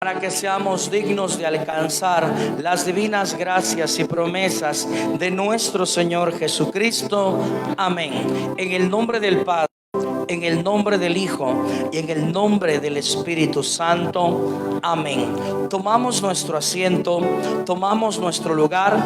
para que seamos dignos de alcanzar las divinas gracias y promesas de nuestro Señor Jesucristo. Amén. En el nombre del Padre, en el nombre del Hijo y en el nombre del Espíritu Santo. Amén. Tomamos nuestro asiento, tomamos nuestro lugar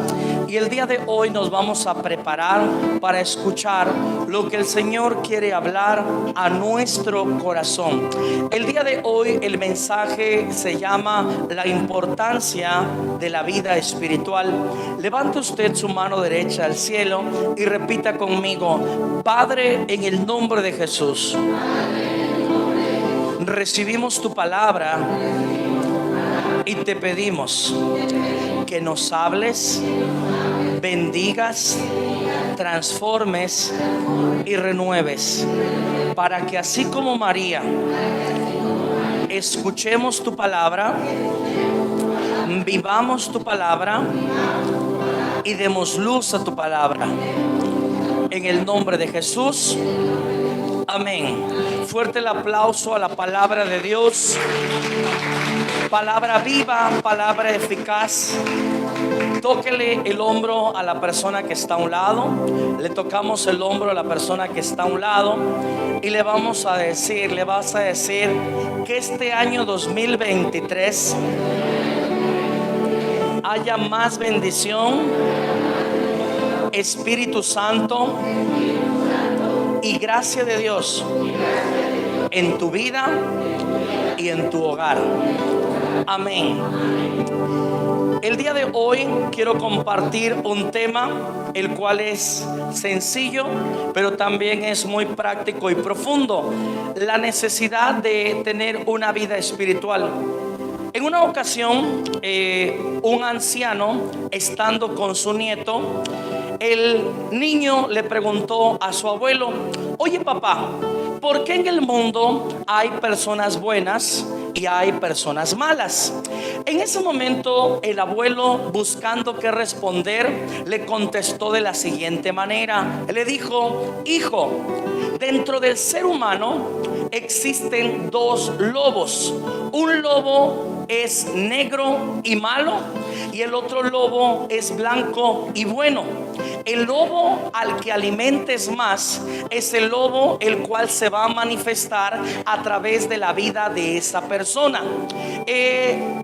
y el día de hoy nos vamos a preparar para escuchar lo que el Señor quiere hablar a nuestro corazón. El día de hoy el mensaje se llama la importancia de la vida espiritual. Levante usted su mano derecha al cielo y repita conmigo: Padre, en el nombre de Jesús, recibimos tu palabra y te pedimos que nos hables, bendigas, transformes y renueves, para que así como María escuchemos tu palabra, vivamos tu palabra y demos luz a tu palabra. En el nombre de Jesús. Amén. Fuerte el aplauso a la palabra de Dios. Palabra viva, palabra eficaz. Tóquele el hombro a la persona que está a un lado. Le tocamos el hombro a la persona que está a un lado y le vas a decir que este año 2023 haya más bendición, Espíritu Santo y gracia de Dios en tu vida y en tu hogar. Amén. El día de hoy quiero compartir un tema el cual es sencillo, pero también es muy práctico y profundo: la necesidad de tener una vida espiritual. En una ocasión, un anciano, estando con su nieto, el niño le preguntó a su abuelo: oye papá, ¿por qué en el mundo hay personas buenas y hay personas malas? En ese momento el abuelo, buscando qué responder, le contestó de la siguiente manera. Le dijo: hijo, dentro del ser humano existen dos lobos. Un lobo es negro y malo y el otro lobo es blanco y bueno. El lobo al que alimentes más es el lobo el cual se va a manifestar a través de la vida de esa persona.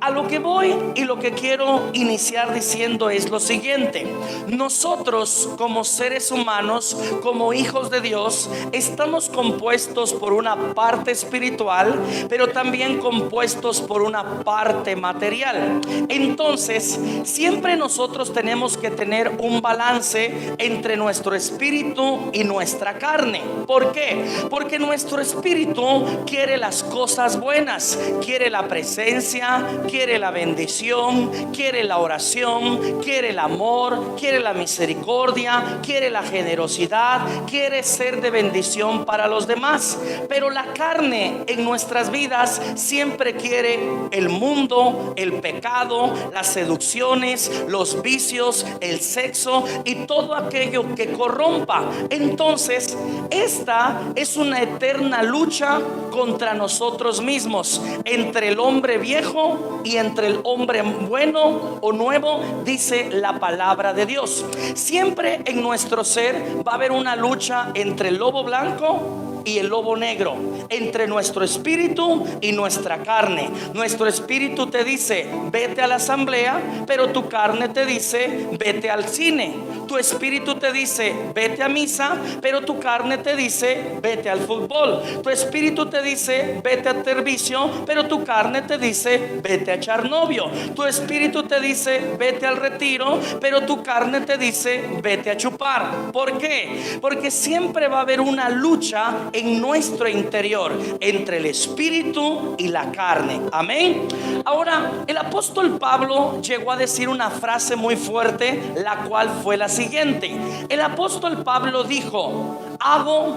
A lo que voy y lo que quiero iniciar diciendo es lo siguiente: nosotros como seres humanos, como hijos de Dios, estamos compuestos por una parte espiritual, pero también compuestos por una parte material. Entonces, siempre nosotros tenemos que tener un balance entre nuestro espíritu y nuestra carne. ¿Por qué? Porque nuestro espíritu quiere las cosas buenas, quiere la presencia, quiere la bendición, quiere la oración, quiere el amor, quiere la misericordia, quiere la generosidad, quiere ser de bendición para los demás. Pero la carne en nuestras vidas siempre quiere el mundo, el pecado, las seducciones, los vicios, el sexo y todo aquello que corrompa. Entonces, esta es una eterna lucha contra nosotros mismos, entre el hombre viejo y entre el hombre bueno o nuevo, dice la palabra de Dios. Siempre en nuestro ser va a haber una lucha entre el lobo blanco y el lobo negro, entre nuestro espíritu y nuestra carne. Nuestro espíritu te dice: vete a la asamblea, pero tu carne te dice: vete al cine. Tu espíritu te dice: vete a misa, pero tu carne te dice: vete al fútbol. Tu espíritu te dice: vete a servicio, pero tu carne te dice: vete a echar novio. Tu espíritu te dice: vete al retiro, pero tu carne te dice: vete a chupar. ¿Por qué? Porque siempre va a haber una lucha en nuestro interior entre el espíritu y la carne. Amén. Ahora, el apóstol Pablo llegó a decir una frase muy fuerte, la cual fue la siguiente. El apóstol Pablo dijo: hago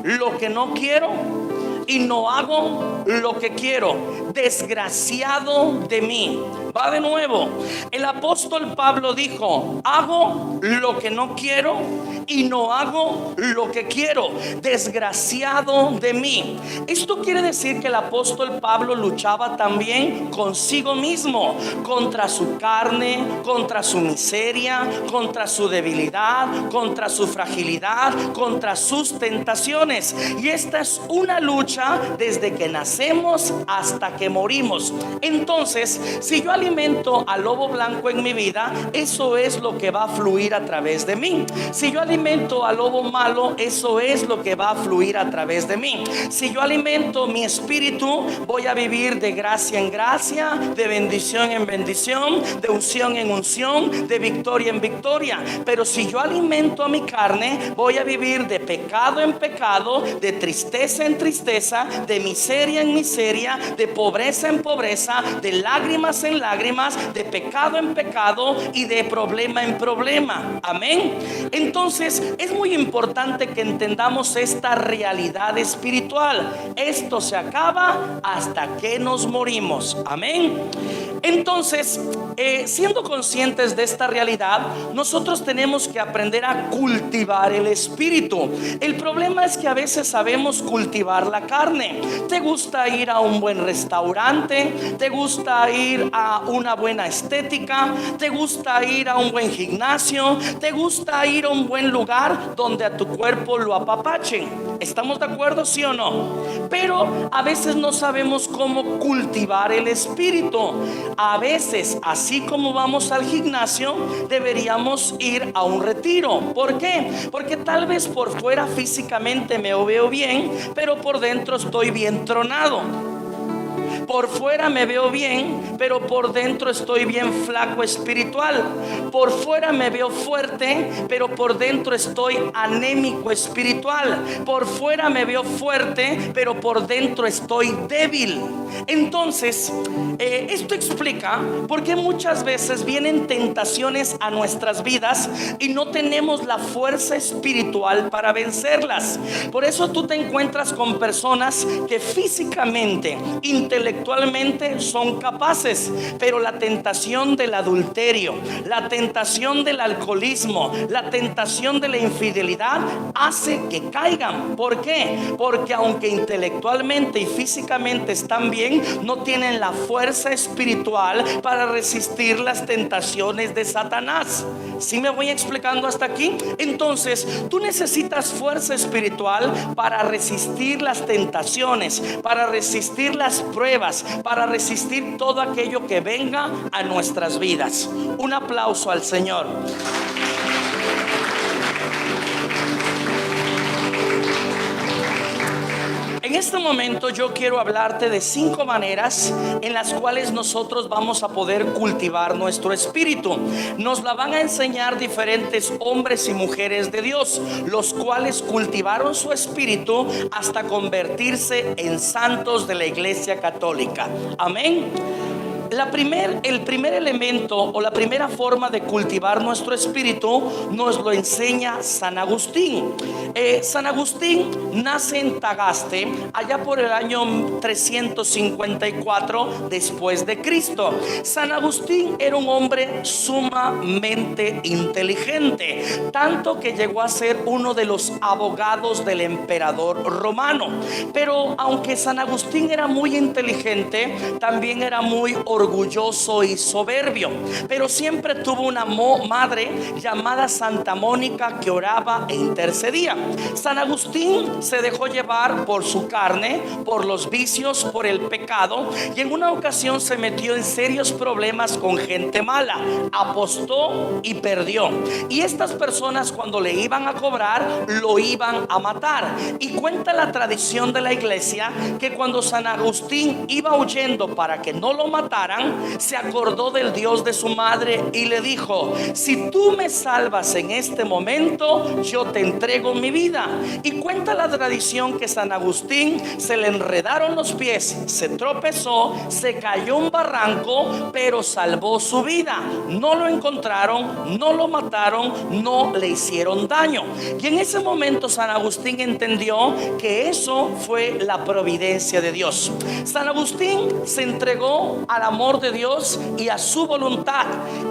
lo que no quiero y no hago lo que quiero. Desgraciado de mí. Va de nuevo. El apóstol Pablo dijo: hago lo que no quiero y no hago lo que quiero. Desgraciado de mí. Esto quiere decir que el apóstol Pablo luchaba también consigo mismo, contra su carne, contra su miseria, contra su debilidad, contra su fragilidad, contra sus tentaciones. Y esta es una lucha desde que nacemos hasta que morimos. Entonces, si yo alimento al lobo blanco en mi vida, eso es lo que va a fluir a través de mí. Si yo alimento al lobo malo, eso es lo que va a fluir a través de mí. Si yo alimento mi espíritu, voy a vivir de gracia en gracia, de bendición en bendición, de unción en unción, de victoria en victoria. Pero si yo alimento a mi carne, voy a vivir de pecado en pecado, de tristeza en tristeza, de miseria en miseria, de pobreza en pobreza, de lágrimas en lágrimas, de pecado en pecado y de problema en problema. Amén. Entonces es muy importante que entendamos esta realidad espiritual. Esto se acaba hasta que nos morimos. Amén. Entonces, siendo conscientes de esta realidad, nosotros tenemos que aprender a cultivar el espíritu. El problema es que a veces sabemos cultivar la carne. ¿Te gusta ir a un buen restaurante? ¿Te gusta ir a una buena estética? ¿Te gusta ir a un buen gimnasio? ¿Te gusta ir a un buen lugar donde a tu cuerpo lo apapachen? ¿Estamos de acuerdo, sí o no? Pero a veces no sabemos cómo cultivar el espíritu. A veces, así como vamos al gimnasio, deberíamos ir a un retiro. ¿Por qué? Porque tal vez por fuera físicamente me veo bien, pero por dentro estoy bien tronado. Por fuera me veo bien, pero por dentro estoy bien flaco espiritual. Por fuera me veo fuerte, pero por dentro estoy anémico espiritual. Por fuera me veo fuerte, pero por dentro estoy débil. Entonces, esto explica por qué muchas veces vienen tentaciones a nuestras vidas y no tenemos la fuerza espiritual para vencerlas. Por eso tú te encuentras con personas que físicamente, intelectualmente son capaces, pero la tentación del adulterio, la tentación del alcoholismo, la tentación de la infidelidad hace que caigan. ¿Por qué? Porque aunque intelectualmente y físicamente están bien, no tienen la fuerza espiritual para resistir las tentaciones de Satanás. ¿Sí me voy explicando hasta aquí? Entonces, tú necesitas fuerza espiritual para resistir las tentaciones, para resistir las pruebas, para resistir todo aquello que venga a nuestras vidas. Un aplauso al Señor. En este momento yo quiero hablarte de 5 maneras en las cuales nosotros vamos a poder cultivar nuestro espíritu. Nos la van a enseñar diferentes hombres y mujeres de Dios, los cuales cultivaron su espíritu hasta convertirse en santos de la Iglesia Católica. Amén. El primer elemento o la primera forma de cultivar nuestro espíritu nos lo enseña San Agustín. San Agustín nace en Tagaste allá por el año 354 después de Cristo. San Agustín era un hombre sumamente inteligente, tanto que llegó a ser uno de los abogados del emperador romano. Pero aunque San Agustín era muy inteligente, también era muy orgulloso y soberbio, pero siempre tuvo una madre llamada Santa Mónica que oraba e intercedía. San Agustín se dejó llevar por su carne, por los vicios, por el pecado, y en una ocasión se metió en serios problemas con gente mala, apostó y perdió, y estas personas cuando le iban a cobrar lo iban a matar. Y cuenta la tradición de la iglesia que cuando San Agustín iba huyendo para que no lo mataran, mataran, se acordó del Dios de su madre y le dijo: si tú me salvas en este momento, yo te entrego mi vida. Y cuenta la tradición que San Agustín se le enredaron los pies, se tropezó, se cayó un barranco, pero salvó su vida. No lo encontraron, no lo mataron, no le hicieron daño. Y en ese momento San Agustín entendió que eso fue la providencia de Dios. San Agustín se entregó al amor de Dios y a su voluntad.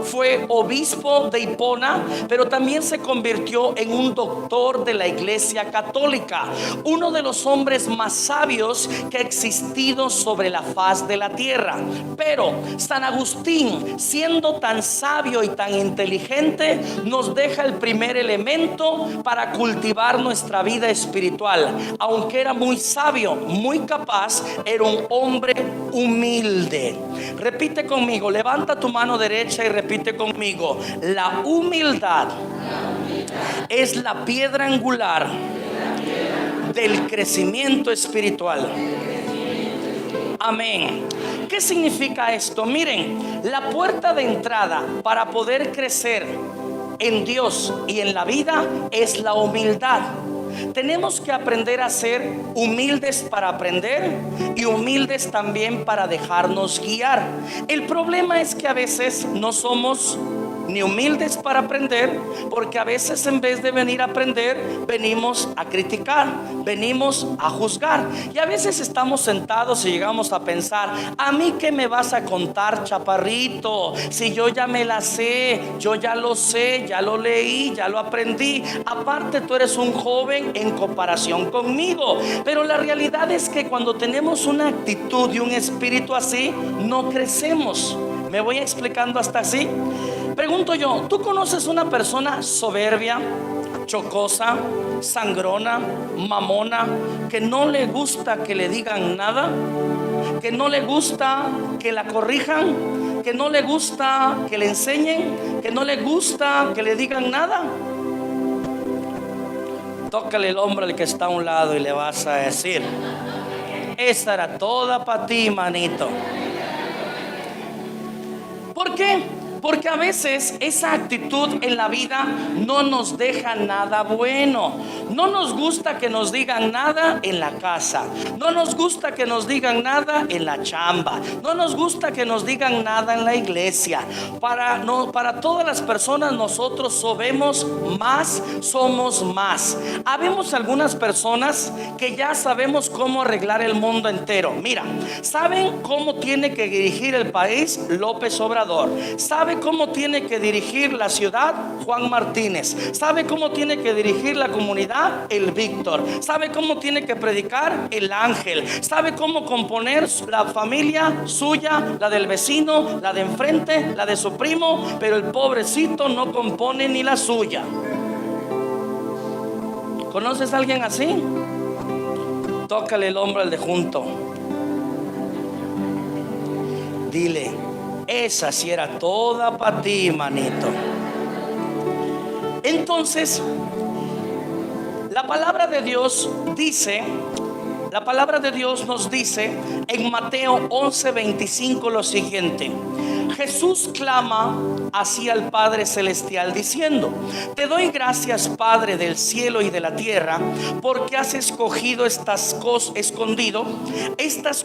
Fue obispo de Hipona, pero también se convirtió en un doctor de la Iglesia Católica, uno de los hombres más sabios que ha existido sobre la faz de la tierra. Pero San Agustín, siendo tan sabio y tan inteligente, nos deja el primer elemento para cultivar nuestra vida espiritual. Aunque era muy sabio, muy capaz, era un hombre humilde. Repite conmigo, levanta tu mano derecha y repite conmigo: la humildad es la piedra angular del crecimiento espiritual. Amén. ¿Qué significa esto? Miren, la puerta de entrada para poder crecer en Dios y en la vida es la humildad. Tenemos que aprender a ser humildes para aprender y humildes también para dejarnos guiar. El problema es que a veces no somos ni humildes para aprender, porque a veces en vez de venir a aprender, venimos a criticar, venimos a juzgar. Y a veces estamos sentados y llegamos a pensar: ¿a mí qué me vas a contar, chaparrito? Si yo ya me la sé, yo ya lo sé, ya lo leí, ya lo aprendí. Aparte, tú eres un joven en comparación conmigo. Pero la realidad es que cuando tenemos una actitud y un espíritu así, no crecemos. ¿Me voy explicando hasta así? Pregunto yo, ¿tú conoces una persona soberbia, chocosa, sangrona, mamona, que no le gusta que le digan nada, que no le gusta que la corrijan, que no le gusta que le enseñen, que no le gusta que le digan nada? Tócale el hombro al que está a un lado y le vas a decir: esa era toda para ti, manito. ¿Por qué? Porque a veces esa actitud en la vida no nos deja nada bueno. No nos gusta que nos digan nada en la casa. No nos gusta que nos digan nada en la chamba. No nos gusta que nos digan nada en la iglesia. Para todas las personas nosotros sabemos más, somos más. Habemos algunas personas que ya sabemos cómo arreglar el mundo entero. Mira, ¿saben cómo tiene que dirigir el país López Obrador? ¿Sabe cómo tiene que dirigir la ciudad Juan Martínez? ¿Sabe cómo tiene que dirigir la comunidad el Víctor? ¿Sabe cómo tiene que predicar el Ángel? ¿Sabe cómo componer la familia suya, la del vecino, la de enfrente, la de su primo? Pero el pobrecito no compone ni la suya. ¿Conoces a alguien así? Tócale el hombro al de junto. Dile: esa sí era toda para ti, manito. Entonces, la palabra de Dios dice, la palabra de Dios nos dice en Mateo 11:25 lo siguiente: Jesús clama así al Padre Celestial diciendo: te doy gracias, Padre del cielo y de la tierra, porque has escogido estas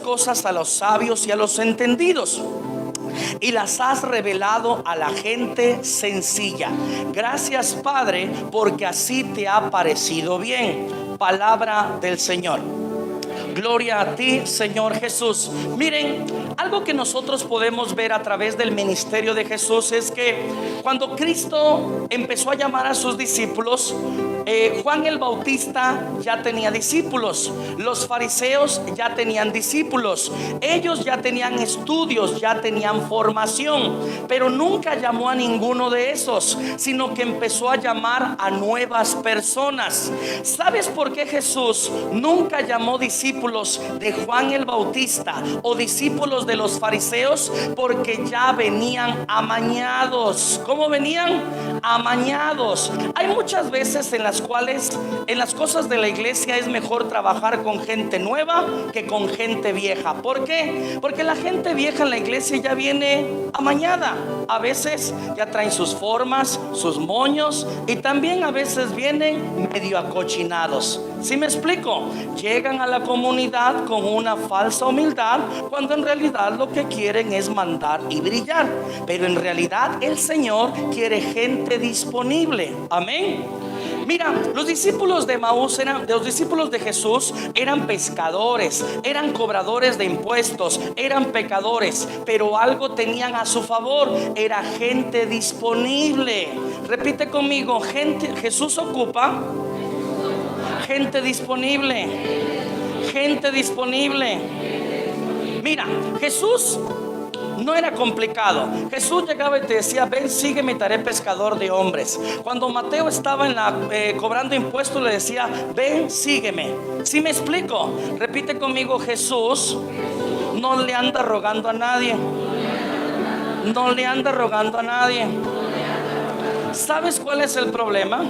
cosas a los sabios y a los entendidos, y las has revelado a la gente sencilla. Gracias, Padre, porque así te ha parecido bien. Palabra del Señor. Gloria a ti, Señor Jesús. Miren, algo que nosotros podemos ver a través del ministerio de Jesús es que cuando Cristo empezó a llamar a sus discípulos, Juan el Bautista ya tenía discípulos, los fariseos ya tenían discípulos, ellos ya tenían estudios, ya tenían formación, pero nunca llamó a ninguno de esos, sino que empezó a llamar a nuevas personas. ¿Sabes por qué Jesús nunca llamó discípulos de Juan el Bautista o discípulos de los fariseos porque ya venían amañados. ¿Cómo venían? Amañados. Hay muchas veces en las cuales en las cosas de la iglesia es mejor trabajar con gente nueva que con gente vieja. ¿Por qué? Porque la gente vieja en la iglesia ya viene amañada. A veces ya traen sus formas, sus moños, y también a veces vienen medio acochinados. ¿Sí me explico? Llegan a la comunidad con una falsa humildad, cuando en realidad lo que quieren es mandar y brillar. Pero en realidad el Señor quiere gente disponible. Amén. Mira, los discípulos de Maús los discípulos de Jesús eran pescadores, eran cobradores de impuestos, eran pecadores, pero algo tenían a su favor: era gente disponible. Repite conmigo: Jesús ocupa gente disponible. Gente disponible. Mira, Jesús no era complicado. Jesús llegaba y te decía: ven, sígueme y te haré pescador de hombres. Cuando Mateo estaba cobrando impuestos, le decía: ven, sígueme. ¿Sí me explico? Repite conmigo: Jesús no le anda rogando a nadie. No le anda rogando a nadie. ¿Sabes cuál es el problema?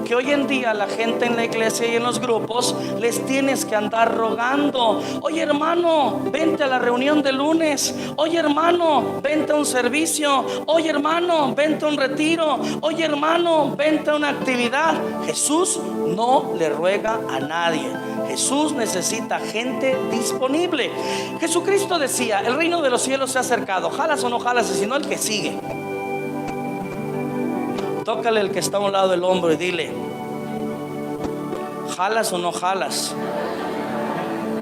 Que hoy en día la gente en la iglesia y en los grupos les tienes que andar rogando: oye hermano, vente a la reunión de lunes. Oye hermano, vente a un servicio. Oye hermano, vente a un retiro. Oye hermano, vente a una actividad. Jesús no le ruega a nadie. Jesús necesita gente disponible. Jesucristo decía: el reino de los cielos se ha acercado. Jalas o no jalas, sino el que sigue. Tócale al que está a un lado del hombro y dile: ¿jalas o no jalas?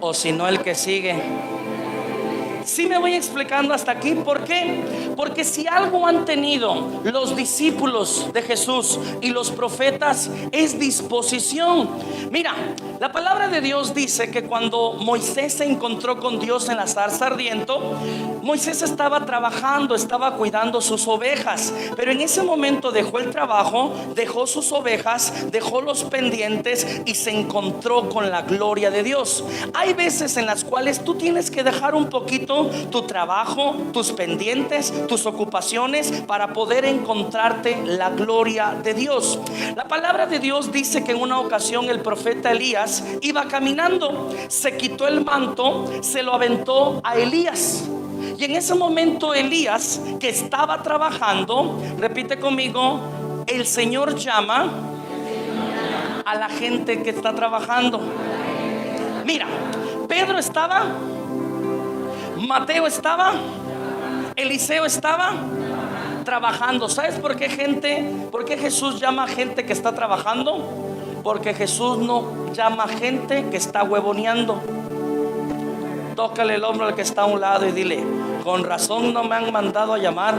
O si no, el que sigue. Sí me voy explicando hasta aquí. ¿Por qué? Porque si algo han tenido los discípulos de Jesús y los profetas es disposición. Mira, la palabra de Dios dice que cuando Moisés se encontró con Dios en la zarza ardiente, Moisés estaba trabajando, estaba cuidando sus ovejas, pero en ese momento dejó el trabajo, dejó sus ovejas, dejó los pendientes y se encontró con la gloria de Dios. Hay veces en las cuales tú tienes que dejar un poquito tu trabajo, tus pendientes, tus ocupaciones, para poder encontrarte la gloria de Dios. La palabra de Dios dice que en una ocasión el profeta Elías iba caminando, se quitó el manto, se lo aventó a Elías. Y en ese momento Elías, que estaba trabajando, repite conmigo: el Señor llama a la gente que está trabajando. Mira, Pedro estaba, Mateo estaba, Eliseo estaba trabajando. ¿Sabes por qué Jesús llama a gente que está trabajando? Porque Jesús no llama a gente que está huevoneando. Tócale el hombro al que está a un lado y dile: con razón no me han mandado a llamar.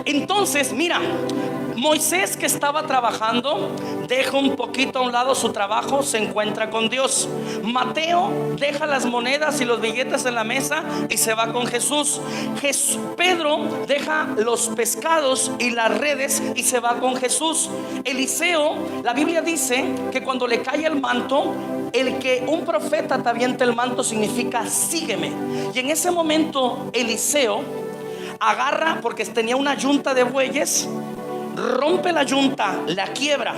Entonces, mira, Moisés, que estaba trabajando, deja un poquito a un lado su trabajo, se encuentra con Dios. Mateo deja las monedas y los billetes en la mesa y se va con Jesús. Pedro deja los pescados y las redes y se va con Jesús. Eliseo, la Biblia dice que cuando le cae el manto, el que un profeta te avienta el manto significa: sígueme. Y en ese momento Eliseo agarra, porque tenía una yunta de bueyes, rompe la yunta, la quiebra,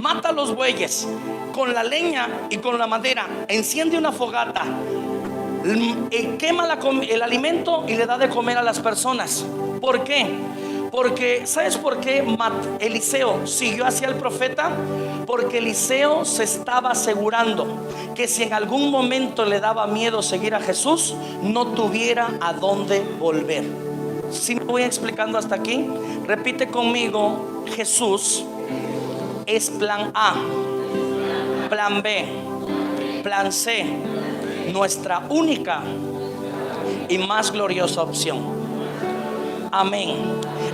mata a los bueyes con la leña y con la madera, enciende una fogata, quema el alimento y le da de comer a las personas. ¿Por qué? Porque, ¿sabes por qué Eliseo siguió hacia el profeta? Porque Eliseo se estaba asegurando que si en algún momento le daba miedo seguir a Jesús, no tuviera a dónde volver. Si me voy explicando hasta aquí, repite conmigo: Jesús es plan A, plan B, plan C, nuestra única y más gloriosa opción. Amén.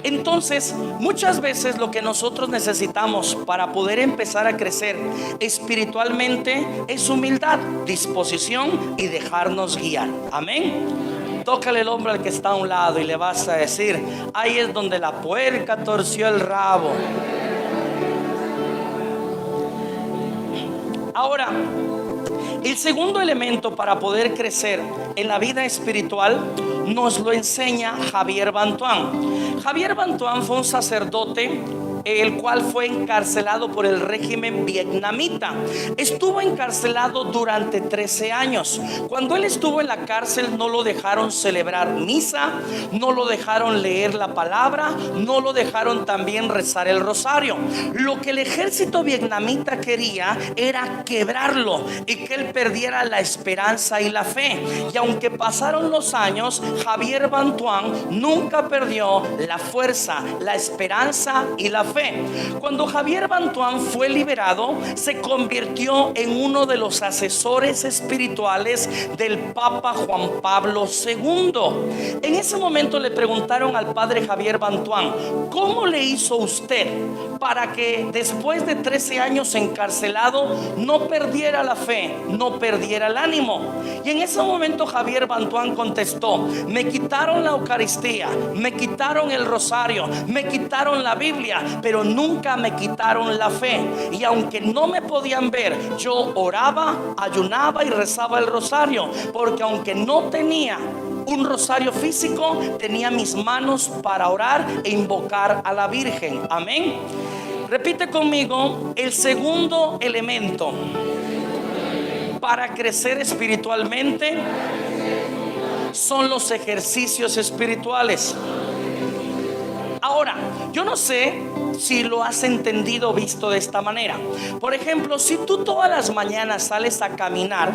Entonces, muchas veces lo que nosotros necesitamos para poder empezar a crecer espiritualmente es humildad, disposición y dejarnos guiar. Amén. Tócale el hombro al que está a un lado y le vas a decir: ahí es donde la puerca torció el rabo. Ahora, el segundo elemento para poder crecer en la vida espiritual nos lo enseña Javier Bantuán. Javier Bantuán fue un sacerdote el cual fue encarcelado por el régimen vietnamita. Estuvo encarcelado durante 13 años. Cuando él estuvo en la cárcel, no lo dejaron celebrar misa, no lo dejaron leer la palabra, no lo dejaron también rezar el rosario. Lo que el ejército vietnamita quería era quebrarlo y que él perdiera la esperanza y la fe. Y aunque pasaron los años, Javier Bantuán nunca perdió la fuerza, la esperanza y la fe. Cuando Javier Bantuán fue liberado, se convirtió en uno de los asesores espirituales del Papa Juan Pablo II. En ese momento le preguntaron al padre Javier Bantuán: ¿cómo le hizo usted para que después de 13 años encarcelado no perdiera la fe, no perdiera el ánimo? Y en ese momento Javier Bantuán contestó: me quitaron la Eucaristía, me quitaron el rosario, me quitaron la Biblia, pero nunca me quitaron la fe. Y aunque no me podían ver, yo oraba, ayunaba y rezaba el rosario, porque aunque no tenía un rosario físico, tenía mis manos para orar e invocar a la Virgen. Amén. Repite conmigo: el segundo elemento para crecer espiritualmente son los ejercicios espirituales. Ahora, yo no sé si lo has entendido o visto de esta manera. Por ejemplo, si tú todas las mañanas sales a caminar,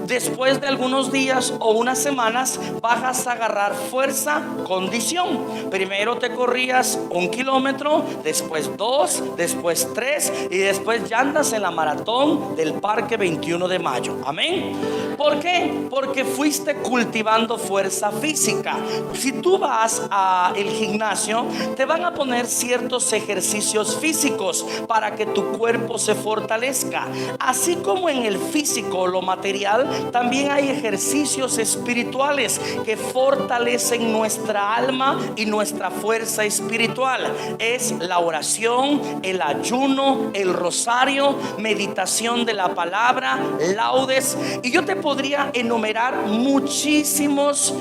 después de algunos días o unas semanas vas a agarrar fuerza, condición. Primero te corrías 1 kilómetro, después 2, después 3 y después ya andas en la maratón del Parque 21 de Mayo. Amén. ¿Por qué? Porque fuiste cultivando fuerza física. Si tú vas al gimnasio, te van a poner ciertos ejercicios físicos para que tu cuerpo se fortalezca. Así como en el físico, lo material, también hay ejercicios espirituales que fortalecen nuestra alma y nuestra fuerza espiritual. Es la oración, el ayuno, el rosario, meditación de la palabra, laudes. Y yo te podría enumerar muchísimos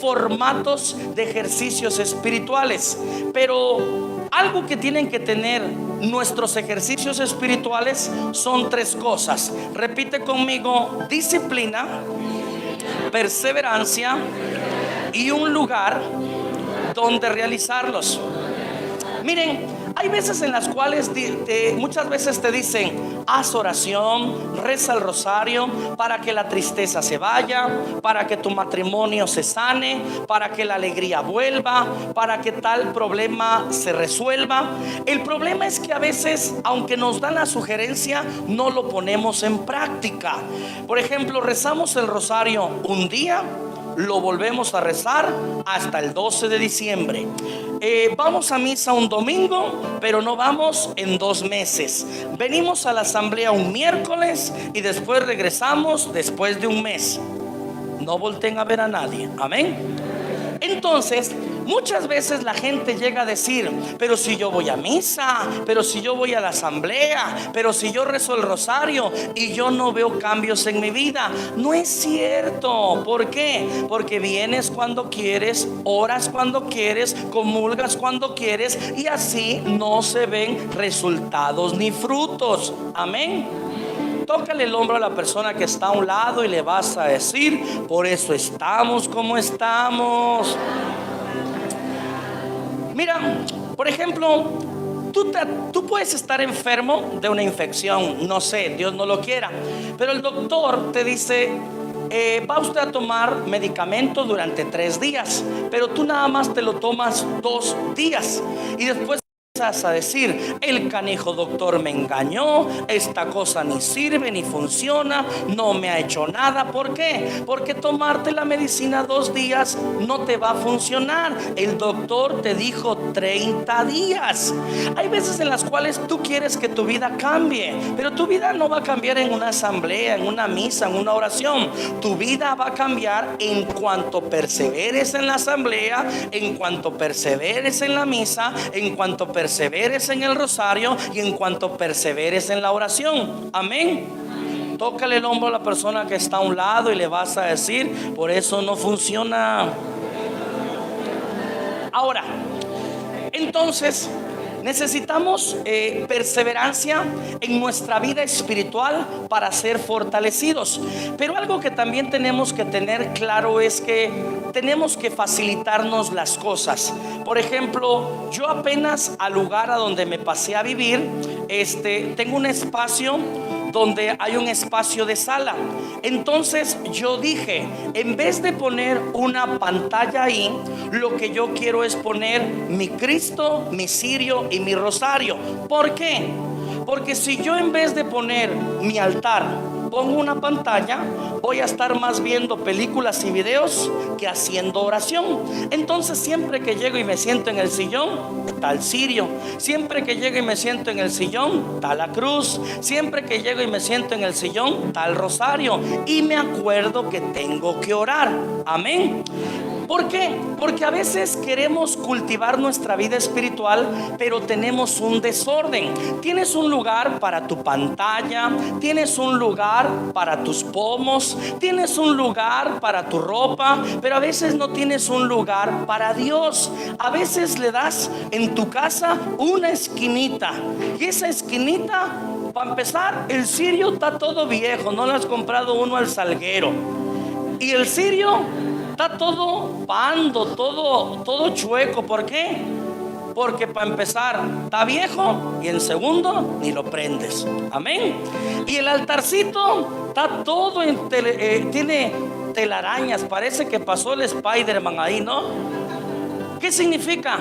formatos de ejercicios espirituales. Pero algo que tienen que tener nuestros ejercicios espirituales son 3 cosas. Repite conmigo: disciplina, perseverancia y un lugar donde realizarlos. Miren, hay veces en las cuales muchas veces te dicen: haz oración, reza el rosario para que la tristeza se vaya, para que tu matrimonio se sane, para que la alegría vuelva, para que tal problema se resuelva. El problema es que a veces, aunque nos dan la sugerencia, no lo ponemos en práctica. Por ejemplo, rezamos el rosario un día, lo volvemos a rezar hasta el 12 de diciembre. Vamos a misa un domingo, pero no vamos en 2 meses. Venimos a la asamblea un miércoles y después regresamos después de un mes. No volteen a ver a nadie. Amén. Entonces, muchas veces la gente llega a decir: pero si yo voy a misa, pero si yo voy a la asamblea, pero si yo rezo el rosario y yo no veo cambios en mi vida. No es cierto. ¿Por qué? Porque vienes cuando quieres, oras cuando quieres, comulgas cuando quieres, y así no se ven resultados ni frutos. Amén. Tócale el hombro a la persona que está a un lado y le vas a decir: por eso estamos como estamos. Mira, por ejemplo, tú puedes estar enfermo de una infección, no sé, Dios no lo quiera, pero el doctor te dice: va usted a tomar medicamento durante 3 días, pero tú nada más te lo tomas 2 días y después a decir: el canijo doctor me engañó, esta cosa ni sirve ni funciona, no me ha hecho nada. ¿Por qué? Porque tomarte la medicina 2 días no te va a funcionar. El doctor te dijo 30 días. Hay veces en las cuales tú quieres que tu vida cambie, pero tu vida no va a cambiar en una asamblea, en una misa, en una oración. Tu vida va a cambiar en cuanto perseveres en la asamblea, en cuanto perseveres en la misa, en cuanto perseveres perseveres en el rosario y en cuanto perseveres en la oración. Amén. Tócale el hombro a la persona que está a un lado y le vas a decir: por eso no funciona. Ahora, entonces necesitamos perseverancia en nuestra vida espiritual para ser fortalecidos. Pero algo que también tenemos que tener claro es que tenemos que facilitarnos las cosas. Por ejemplo, yo apenas al lugar a donde me pasé a vivir, tengo un espacio donde hay un espacio de sala. Entonces yo dije, en vez de poner una pantalla ahí, lo que yo quiero es poner mi Cristo, mi cirio y mi rosario. ¿Por qué? Porque si yo en vez de poner mi altar pongo una pantalla, voy a estar más viendo películas y videos que haciendo oración. Entonces siempre que llego y me siento en el sillón, está el cirio. Siempre que llego y me siento en el sillón, está la cruz. Siempre que llego y me siento en el sillón, está el rosario. Y me acuerdo que tengo que orar. Amén. ¿Por qué? Porque a veces queremos cultivar nuestra vida espiritual, pero tenemos un desorden. Tienes un lugar para tu pantalla, tienes un lugar para tus pomos, tienes un lugar para tu ropa, pero a veces no tienes un lugar para Dios. A veces le das en tu casa una esquinita, y esa esquinita, para empezar, el cirio está todo viejo, no le has comprado uno al salguero, y el cirio está todo pando, todo chueco. ¿Por qué? Porque para empezar está viejo, y en segundo ni lo prendes. Amén. Y el altarcito está todo tiene telarañas, parece que pasó el Spider-Man ahí, ¿no? ¿Qué significa?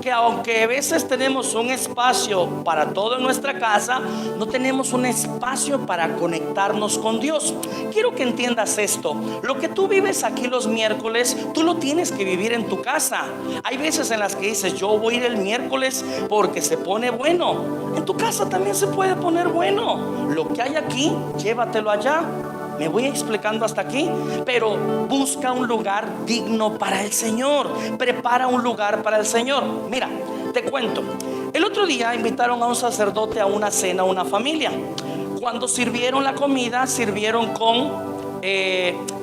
Que aunque a veces tenemos un espacio para todo en nuestra casa, no tenemos un espacio para conectarnos con Dios. Quiero que entiendas esto: lo que tú vives aquí los miércoles, tú lo tienes que vivir en tu casa. Hay veces en las que dices: yo voy a ir el miércoles porque se pone bueno. En tu casa también se puede poner bueno. Lo que hay aquí, llévatelo allá. Me voy explicando hasta aquí, pero busca un lugar digno para el Señor. Prepara un lugar para el Señor. Mira, te cuento. El otro día invitaron a un sacerdote a una cena, a una familia. Cuando sirvieron la comida, sirvieron con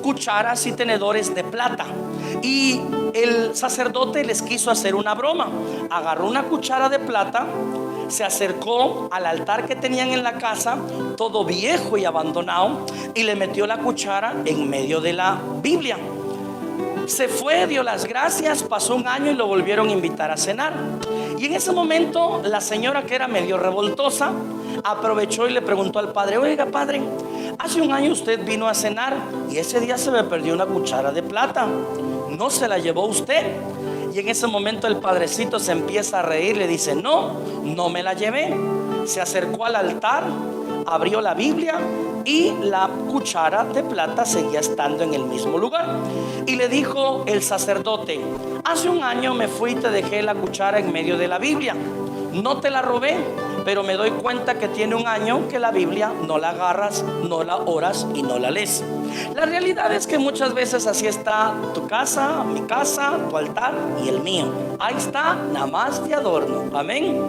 cucharas y tenedores de plata. Y el sacerdote les quiso hacer una broma. Agarró una cuchara de plata, se acercó al altar que tenían en la casa, todo viejo y abandonado, y le metió la cuchara en medio de la Biblia. Se fue, dio las gracias, pasó un año y lo volvieron a invitar a cenar. Y en ese momento la señora, que era medio revoltosa, aprovechó y le preguntó al padre: oiga, padre, hace un año usted vino a cenar y ese día se me perdió una cuchara de plata, ¿no se la llevó usted? Y en ese momento el padrecito se empieza a reír, le dice: no me la llevé. Se acercó al altar, abrió la Biblia y la cuchara de plata seguía estando en el mismo lugar. Y le dijo el sacerdote: hace un año me fui y te dejé la cuchara en medio de la Biblia. No te la robé, pero me doy cuenta que tiene un año que la Biblia no la agarras, no la oras y no la lees. La realidad es que muchas veces así está tu casa, mi casa, tu altar y el mío. Ahí está, nada más de adorno. Amén.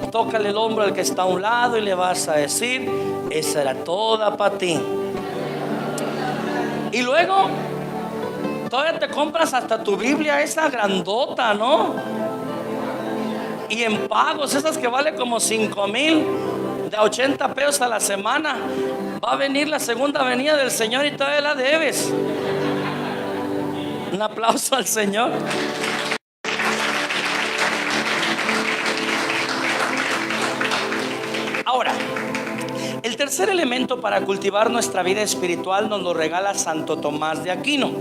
Tócale el hombro al que está a un lado y le vas a decir: esa era toda para ti. Y luego todavía te compras hasta tu Biblia esa grandota, ¿no? Y en pagos, esas que vale como 5,000, de 80 pesos a la semana. Va a venir la segunda venida del Señor y todavía la debes. Un aplauso al Señor. Ahora, el tercer elemento para cultivar nuestra vida espiritual nos lo regala Santo Tomás de Aquino.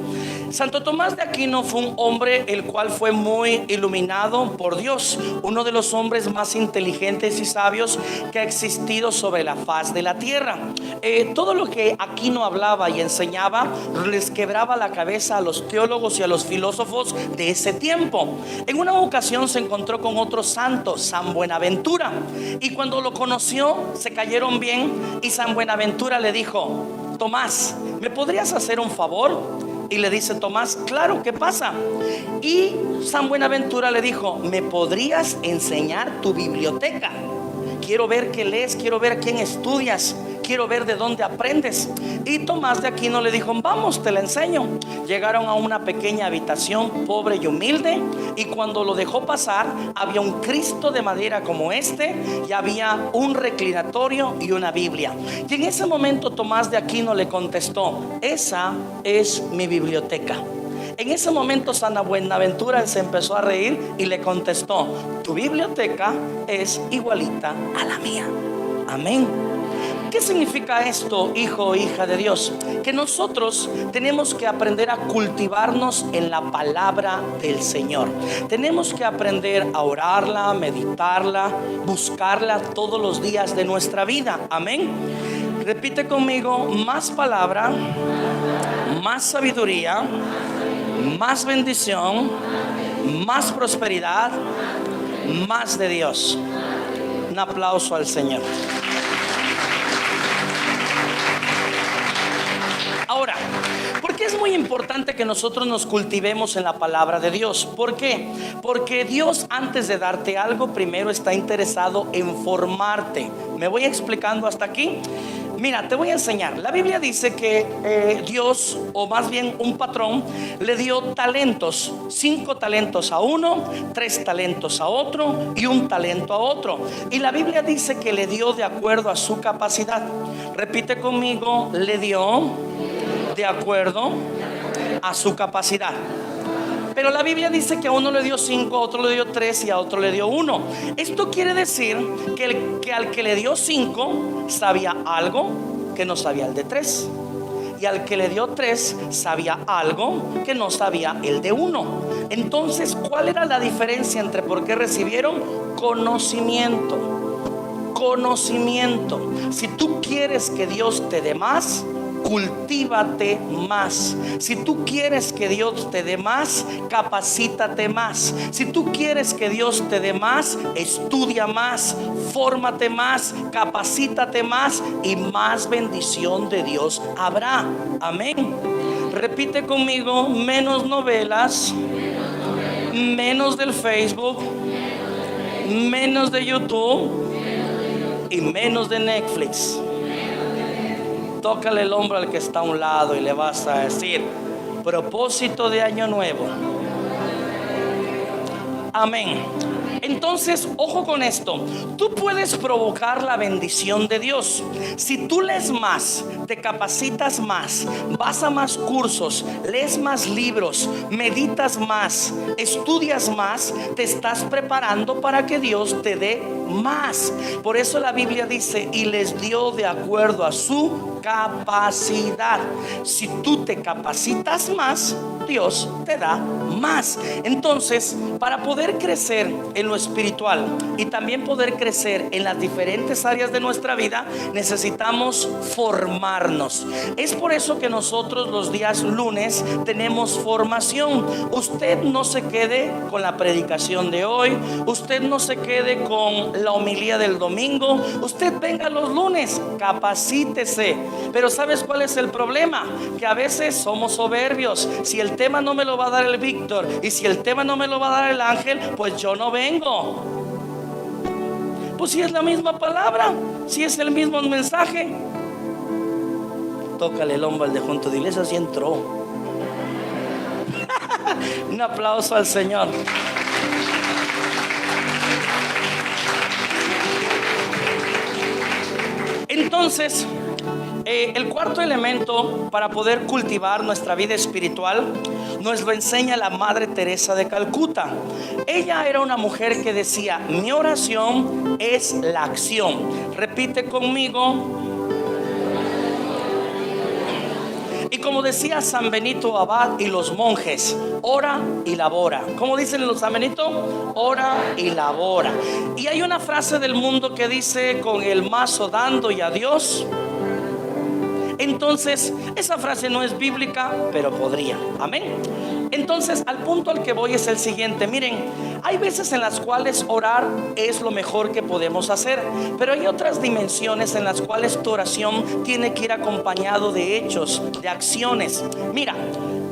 Santo Tomás de Aquino fue un hombre el cual fue muy iluminado por Dios, uno de los hombres más inteligentes y sabios que ha existido sobre la faz de la tierra. Todo lo que Aquino hablaba y enseñaba les quebraba la cabeza a los teólogos y a los filósofos de ese tiempo. En una ocasión se encontró con otro santo, San Buenaventura, y cuando lo conoció se cayeron bien, y San Buenaventura le dijo: Tomás, ¿me podrías hacer un favor? Y le dice Tomás: claro, ¿qué pasa? Y San Buenaventura le dijo: ¿me podrías enseñar tu biblioteca? Quiero ver qué lees, quiero ver a quién estudias, quiero ver de dónde aprendes. Y Tomás de Aquino le dijo: vamos, te la enseño. Llegaron a una pequeña habitación pobre y humilde, y cuando lo dejó pasar, había un Cristo de madera como este, y había un reclinatorio y una Biblia. Y en ese momento Tomás de Aquino le contestó: esa es mi biblioteca. En ese momento San Buenaventura se empezó a reír y le contestó: tu biblioteca es igualita a la mía. Amén. ¿Qué significa esto, hijo o hija de Dios? Que nosotros tenemos que aprender a cultivarnos en la palabra del Señor. Tenemos que aprender a orarla, meditarla, buscarla todos los días de nuestra vida. Amén. Repite conmigo: más palabra, más sabiduría, más bendición, más prosperidad, más de Dios. Un aplauso al Señor. Ahora, ¿por qué es muy importante que nosotros nos cultivemos en la palabra de Dios? ¿Por qué? Porque Dios, antes de darte algo, primero está interesado en formarte. ¿Me voy explicando hasta aquí? Mira, te voy a enseñar. La Biblia dice que Dios, o más bien un patrón, le dio talentos: 5 talentos a uno, 3 talentos a otro y 1 talento a otro. Y la Biblia dice que le dio de acuerdo a su capacidad. Repite conmigo: le dio de acuerdo a su capacidad. Pero la Biblia dice que a uno le dio 5, a otro le dio 3 y a otro le dio 1. Esto quiere decir que al que le dio 5 sabía algo que no sabía el de 3, y al que le dio 3 sabía algo que no sabía el de 1. Entonces, ¿cuál era la diferencia entre por qué recibieron? Conocimiento. Conocimiento. Si tú quieres que Dios te dé más, cultívate más. Si tú quieres que Dios te dé más, capacítate más. Si tú quieres que Dios te dé más, estudia más, fórmate más, capacítate más, y más bendición de Dios habrá. Amén. Repite conmigo: menos novelas, menos del Facebook, menos de YouTube y menos de Netflix. Tócale el hombro al que está a un lado y le vas a decir: propósito de año nuevo. Amén. Entonces, ojo con esto: tú puedes provocar la bendición de Dios. Si tú lees más, te capacitas más, vas a más cursos, lees más libros, meditas más, estudias más, te estás preparando para que Dios te dé más. Por eso la Biblia dice: y les dio de acuerdo a su capacidad. Si tú te capacitas más, Dios te da más. Entonces, para poder crecer en lo espiritual y también poder crecer en las diferentes áreas de nuestra vida, necesitamos formarnos. Es por eso que nosotros los días lunes tenemos formación. Usted no se quede con la predicación de hoy, usted no se quede con la homilía del domingo, usted venga los lunes, capacítese. Pero ¿sabes cuál es el problema? Que a veces somos soberbios. Si el tema no me lo va a dar el Víctor, y si el tema no me lo va a dar el Ángel, pues yo no vengo. Pues si es la misma palabra, si es el mismo mensaje. Tócale el hombro al de junto, dile: así entró. Un aplauso al Señor. Entonces, el cuarto elemento para poder cultivar nuestra vida espiritual nos lo enseña la Madre Teresa de Calcuta. Ella era una mujer que decía: mi oración es la acción. Repite conmigo. Y como decía San Benito Abad y los monjes: ora y labora. ¿Cómo dicen los San Benito? Ora y labora. Y hay una frase del mundo que dice: con el mazo dando y a Dios. Entonces, esa frase no es bíblica, pero podría. Amén. Entonces, al punto al que voy es el siguiente. Miren, hay veces en las cuales orar es lo mejor que podemos hacer, pero hay otras dimensiones en las cuales tu oración tiene que ir acompañado de hechos, de acciones. Mira,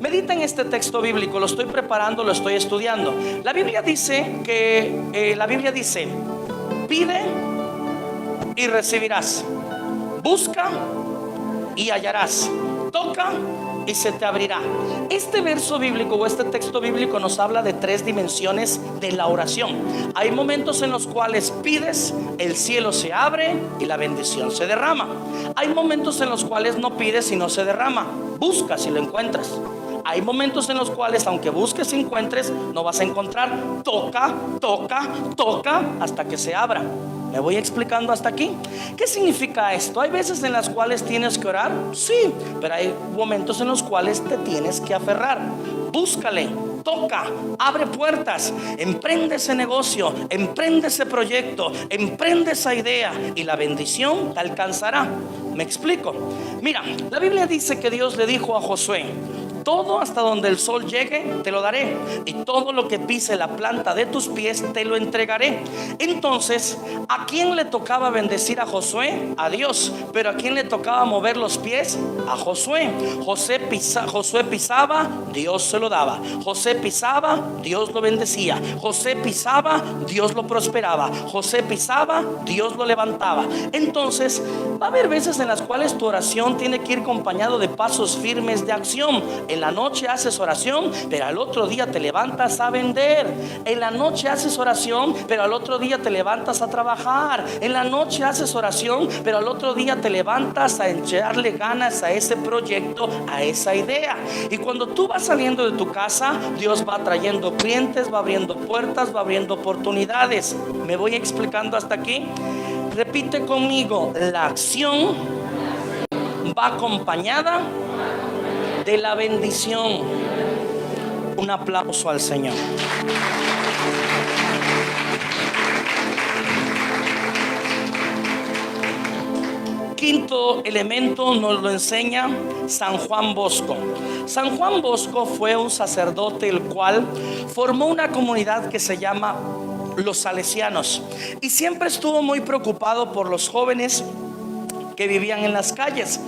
medita en este texto bíblico. Lo estoy preparando, lo estoy estudiando. La Biblia dice pide y recibirás, busca y hallarás, toca y se te abrirá. Este verso bíblico o este texto bíblico nos habla de tres dimensiones de la oración. Hay momentos en los cuales pides, el cielo se abre y la bendición se derrama. Hay momentos en los cuales no pides y no se derrama, buscas y lo encuentras. Hay momentos en los cuales, aunque busques y encuentres, no vas a encontrar. Toca, toca, toca hasta que se abra. ¿Me voy explicando hasta aquí? ¿Qué significa esto? Hay veces en las cuales tienes que orar, sí, pero hay momentos en los cuales te tienes que aferrar. Búscale, toca, abre puertas, emprende ese negocio, emprende ese proyecto, emprende esa idea y la bendición te alcanzará. ¿Me explico? Mira, la Biblia dice que Dios le dijo a Josué: todo hasta donde el sol llegue te lo daré, y todo lo que pise la planta de tus pies te lo entregaré. Entonces, ¿a quién le tocaba bendecir a Josué? A Dios. Pero ¿a quién le tocaba mover los pies? A Josué. Josué pisaba, Dios se lo daba. Josué pisaba, Dios lo bendecía. Josué pisaba, Dios lo prosperaba. Josué pisaba, Dios lo levantaba. Entonces, va a haber veces en las cuales tu oración tiene que ir acompañado de pasos firmes de acción. En la noche haces oración, pero al otro día te levantas a vender. En la noche haces oración, pero al otro día te levantas a trabajar. En la noche haces oración, pero al otro día te levantas a echarle ganas a ese proyecto, a esa idea. Y cuando tú vas saliendo de tu casa, Dios va trayendo clientes, va abriendo puertas, va abriendo oportunidades. ¿Me voy explicando hasta aquí? Repite conmigo: la acción va acompañada de la bendición. Un aplauso al Señor. Quinto elemento nos lo enseña San Juan Bosco. San Juan Bosco fue un sacerdote el cual formó una comunidad que se llama los Salesianos, y siempre estuvo muy preocupado por los jóvenes que vivían en las calles.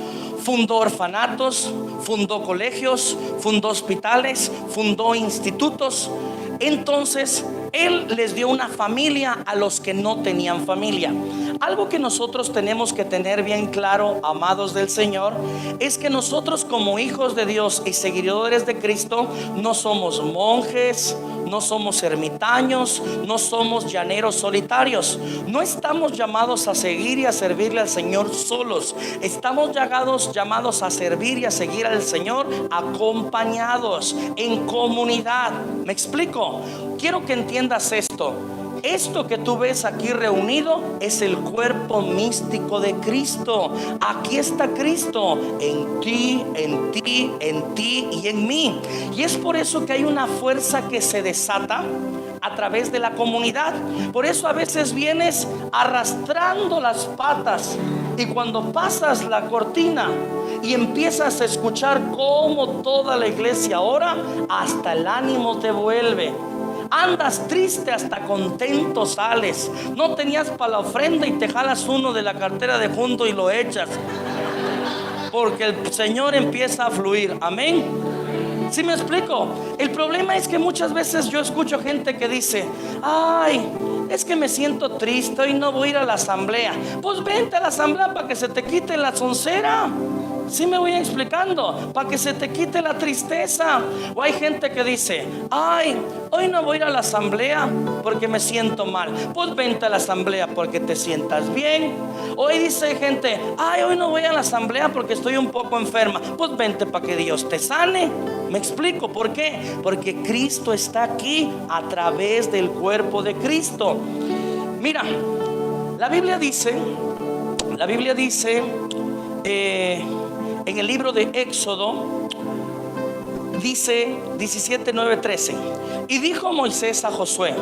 Fundó orfanatos, fundó colegios, fundó hospitales, fundó institutos. Entonces él les dio una familia a los que no tenían familia. Algo que nosotros tenemos que tener bien claro, amados del Señor, es que nosotros como hijos de Dios y seguidores de Cristo no somos monjes, no somos ermitaños, no somos llaneros solitarios. No estamos llamados a seguir y a servirle al Señor solos. Estamos llamados a servir y a seguir al Señor acompañados, en comunidad. ¿Me explico? Quiero que entiendas esto. Esto que tú ves aquí reunido es el cuerpo místico de Cristo. Aquí está Cristo, en ti, en ti, en ti y en mí. Y es por eso que hay una fuerza que se desata a través de la comunidad. Por eso a veces vienes arrastrando las patas, y cuando pasas la cortina y empiezas a escuchar cómo toda la iglesia ora, hasta el ánimo te vuelve. Andas triste, hasta contento sales. No tenías para la ofrenda y te jalas uno de la cartera de junto y lo echas, porque el Señor empieza a fluir. Amén. ¿Sí me explico? El problema es que muchas veces yo escucho gente que dice: ay, es que me siento triste, hoy no voy a ir a la asamblea. Pues vente a la asamblea para que se te quite la soncera. ¿Sí me voy explicando? Para que se te quite la tristeza. O hay gente que dice: ay, hoy no voy a ir a la asamblea porque me siento mal. Pues vente a la asamblea porque te sientas bien. Hoy dice gente: ay, hoy no voy a la asamblea porque estoy un poco enferma. Pues vente para que Dios te sane. ¿Me explico por qué? Porque Cristo está aquí a través del cuerpo de Cristo. Mira, la Biblia dice en el libro de Éxodo, Dice 17, 9, 13. Y dijo Moisés a Josué: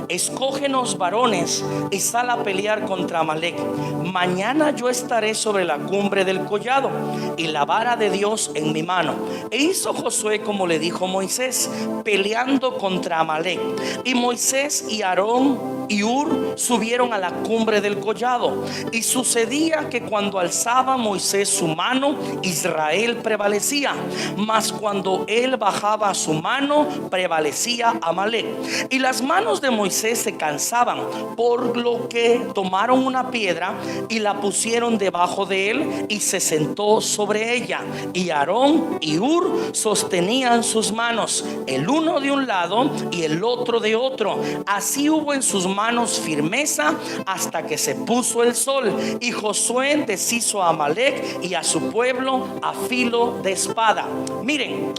escógenos varones y sal a pelear contra Amalec. Mañana yo estaré sobre la cumbre del collado y la vara de Dios en mi mano. E hizo Josué como le dijo Moisés, peleando contra Amalec. Y Moisés y Aarón y Hur subieron a la cumbre del collado. Y sucedía que cuando alzaba Moisés su mano, Israel prevalecía, mas cuando él bajaba su mano, prevalecía Amalec. Y las manos de Moisés se cansaban, por lo que tomaron una piedra y la pusieron debajo de él, y se sentó sobre ella. Y Aarón y Hur sostenían sus manos, el uno de un lado y el otro de otro. Así hubo en sus manos firmeza hasta que se puso el sol. Y Josué deshizo a Amalec y a su pueblo a filo de espada. Miren,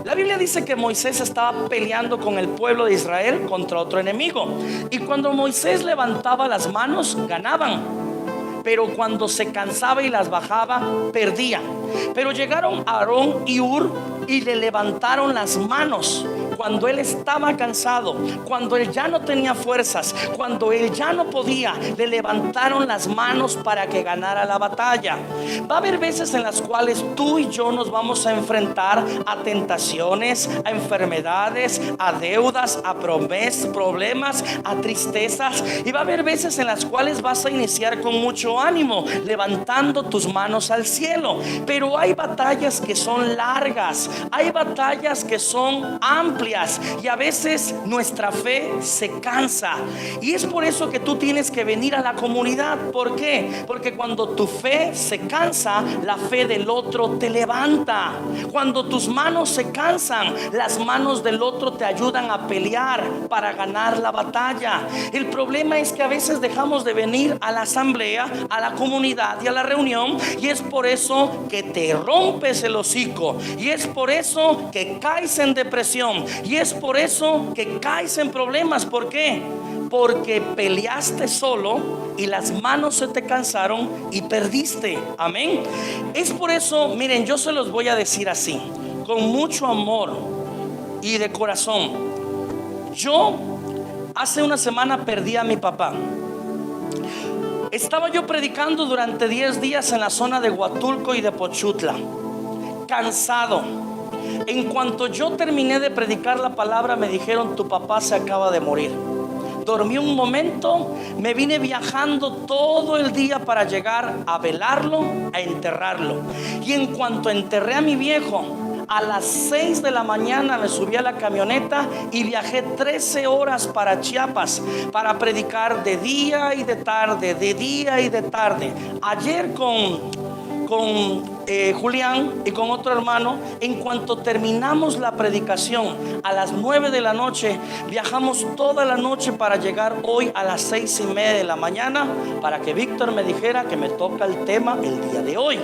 la Biblia dice que Moisés estaba peleando con el pueblo de Israel contra otro enemigo. Y cuando Moisés levantaba las manos, ganaban. Pero cuando se cansaba y las bajaba, perdía. Pero llegaron Aarón y Hur y le levantaron las manos cuando él estaba cansado, cuando él ya no tenía fuerzas, cuando él ya no podía. Le levantaron las manos para que ganara la batalla. Va a haber veces en las cuales tú y yo nos vamos a enfrentar a tentaciones, a enfermedades, a deudas, a problemas, a tristezas. Y va a haber veces en las cuales vas a iniciar con mucho ánimo, levantando tus manos al cielo. Pero hay batallas que son largas, hay batallas que son amplias, y a veces nuestra fe se cansa. Y es por eso que tú tienes que venir a la comunidad. ¿Por qué? Porque cuando tu fe se cansa, la fe del otro te levanta. Cuando tus manos se cansan, las manos del otro te ayudan a pelear para ganar la batalla. El problema es que a veces dejamos de venir a la asamblea, a la comunidad y a la reunión, y es por eso que te rompes el hocico, y es por eso que caes en depresión, y es por eso que caes en problemas. ¿Por qué? Porque peleaste solo y las manos se te cansaron y perdiste. Amén. Es por eso, miren, yo se los voy a decir así, con mucho amor y de corazón. Yo hace una semana perdí a mi papá. Estaba yo predicando durante 10 días en la zona de Huatulco y de Pochutla, cansado. En cuanto yo terminé de predicar la palabra, me dijeron: tu papá se acaba de morir. Dormí un momento, me vine viajando todo el día para llegar a velarlo, a enterrarlo. Y en cuanto enterré a mi viejo, a las 6 de la mañana me subí a la camioneta y viajé 13 horas para Chiapas para predicar de día y de tarde, de día y de tarde. Ayer con Julián y con otro hermano, en cuanto terminamos la predicación a las 9 de la noche, viajamos toda la noche para llegar hoy a las 6:30 de la mañana para que Víctor me dijera que me toca el tema el día de hoy.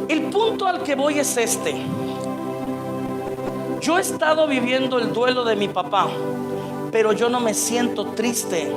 El punto al que voy es este: yo he estado viviendo el duelo de mi papá, pero yo no me siento triste,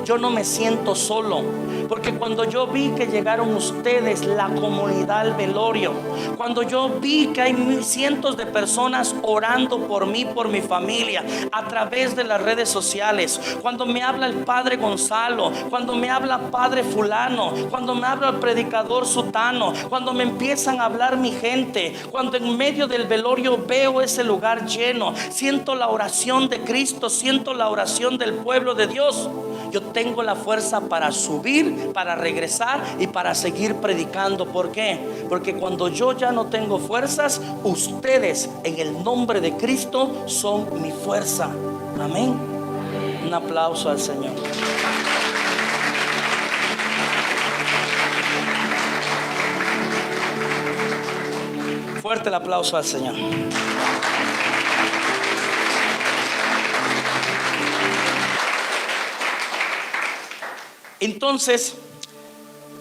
yo no me siento solo. Porque cuando yo vi que llegaron ustedes, la comunidad al velorio, cuando yo vi que hay cientos de personas orando por mí, por mi familia, a través de las redes sociales, cuando me habla el padre Gonzalo, cuando me habla padre fulano, cuando me habla el predicador sutano, cuando me empiezan a hablar mi gente, cuando en medio del velorio veo ese lugar lleno, siento la oración de Cristo, siento la oración del pueblo de Dios, yo tengo la fuerza para subir, para regresar y para seguir predicando. ¿Por qué? Porque cuando yo ya no tengo fuerzas, ustedes en el nombre de Cristo son mi fuerza. Amén. Un aplauso al Señor. Fuerte el aplauso al Señor. Entonces,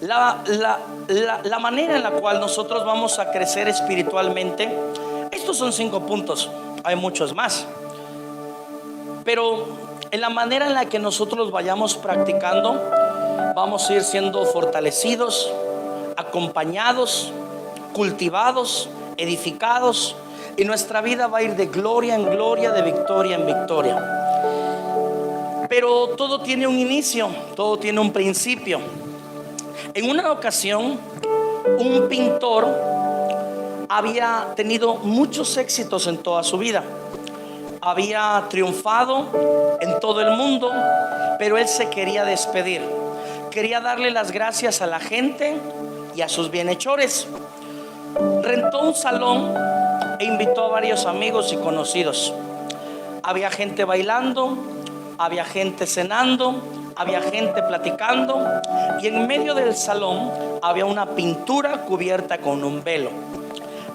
la manera en la cual nosotros vamos a crecer espiritualmente, estos son 5 puntos, hay muchos más, pero en la manera en la que nosotros vayamos practicando, vamos a ir siendo fortalecidos, acompañados, cultivados, edificados, Y nuestra vida va a ir de gloria en gloria, de victoria en victoria. Pero todo tiene un inicio, todo tiene un principio. En una ocasión, un pintor había tenido muchos éxitos en toda su vida. Había triunfado en todo el mundo, pero él se quería despedir. Quería darle las gracias a la gente y a sus bienhechores. Rentó un salón e invitó a varios amigos y conocidos. Había gente bailando, había gente cenando, había gente platicando, y en medio del salón había una pintura cubierta con un velo.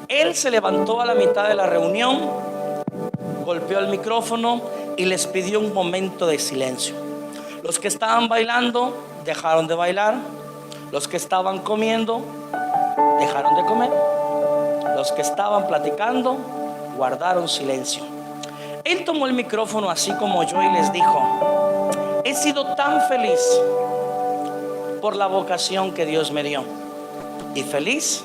Él se levantó a la mitad de la reunión, golpeó el micrófono y les pidió un momento de silencio. Los que estaban bailando dejaron de bailar, los que estaban comiendo dejaron de comer, los que estaban platicando guardaron silencio. Él tomó el micrófono así como yo y les dijo: he sido tan feliz por la vocación que Dios me dio, y feliz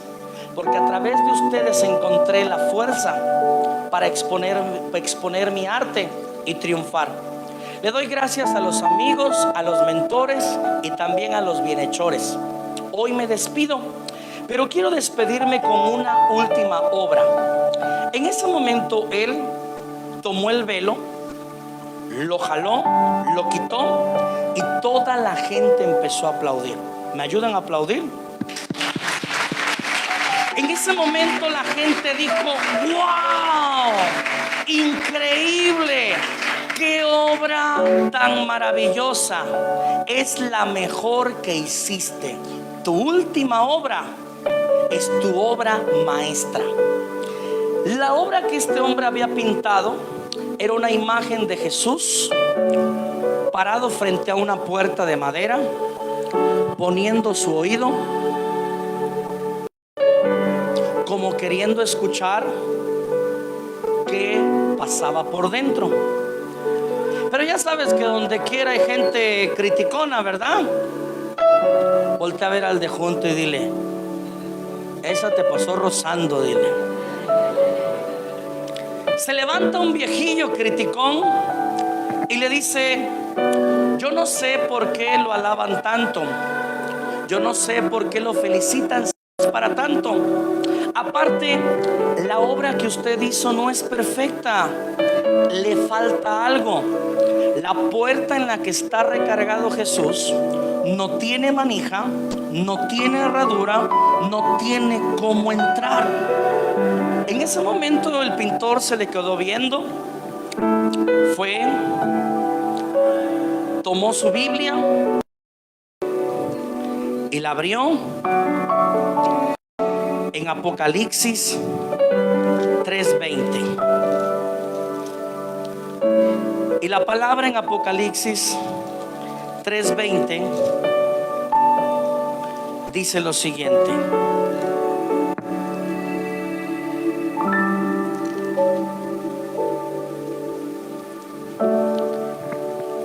porque a través de ustedes encontré la fuerza para exponer mi arte y triunfar. Le doy gracias a los amigos, a los mentores y también a los bienhechores. Hoy me despido, pero quiero despedirme con una última obra. En ese momento él tomó el velo, lo jaló, lo quitó, y toda la gente empezó a aplaudir. ¿Me ayudan a aplaudir? En ese momento la gente dijo: ¡wow! ¡Increíble! ¡Qué obra tan maravillosa! Es la mejor que hiciste. Tu última obra es tu obra maestra. La obra que este hombre había pintado era una imagen de Jesús parado frente a una puerta de madera, poniendo su oído, como queriendo escuchar qué pasaba por dentro. Pero ya sabes que donde quiera hay gente criticona, ¿verdad? Voltea a ver al de junto y dile: esa te pasó rozando, dile. Se levanta un viejillo criticón y le dice: yo no sé por qué lo alaban tanto, yo no sé por qué lo felicitan para tanto. Aparte, la obra que usted hizo no es perfecta, le falta algo. La puerta en la que está recargado Jesús no tiene manija, no tiene herradura, no tiene cómo entrar. En ese momento el pintor se le quedó viendo, fue, tomó su Biblia y la abrió en Apocalipsis 3:20. Y la palabra en Apocalipsis 3:20 dice lo siguiente: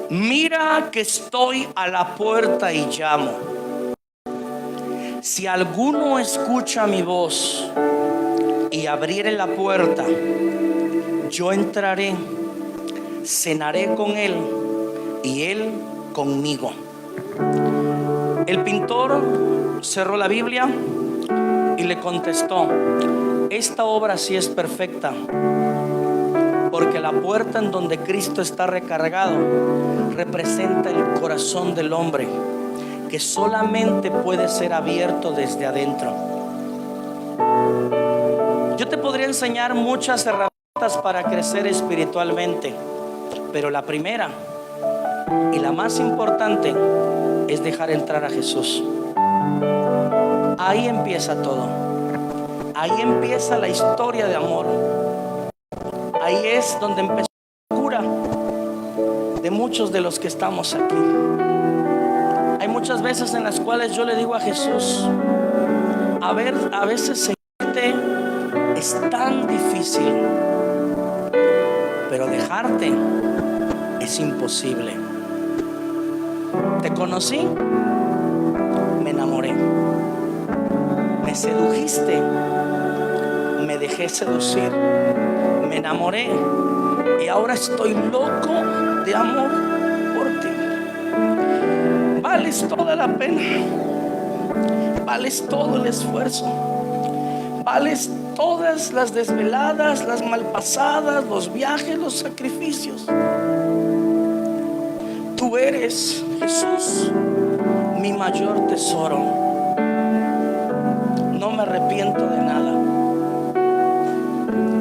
mira que estoy a la puerta y llamo. Si alguno escucha mi voz y abriere la puerta, yo entraré, cenaré con él y él conmigo. El pintor cerró la Biblia y le contestó: esta obra sí es perfecta, porque la puerta en donde Cristo está recargado representa el corazón del hombre, que solamente puede ser abierto desde adentro. Yo te podría enseñar muchas herramientas para crecer espiritualmente, pero la primera y la más importante es dejar entrar a Jesús. Ahí empieza todo. Ahí empieza la historia de amor. Ahí es donde empezó la cura de muchos de los que estamos aquí. Hay muchas veces en las cuales yo le digo a Jesús: a veces seguirte es tan difícil, pero dejarte es imposible. Te conocí, me enamoré, me sedujiste, me dejé seducir, me enamoré y ahora estoy loco de amor por ti. Vales toda la pena, vales todo el esfuerzo, vales todas las desveladas, las malpasadas, los viajes, los sacrificios. Tú eres, Jesús, mi mayor tesoro. No me arrepiento de nada.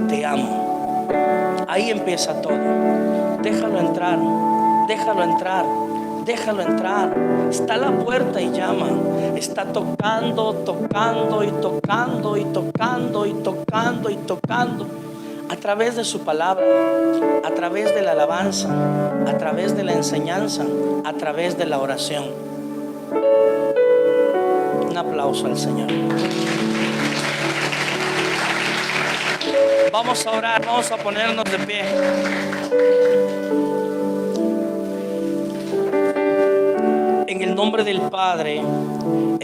Te amo. Ahí empieza todo. Déjalo entrar, déjalo entrar, déjalo entrar. Está a la puerta y llama. Está tocando, tocando y tocando y tocando y tocando y tocando. A través de su palabra, a través de la alabanza, a través de la enseñanza, a través de la oración. Un aplauso al Señor. Vamos a orar, vamos a ponernos de pie. En el nombre del Padre, en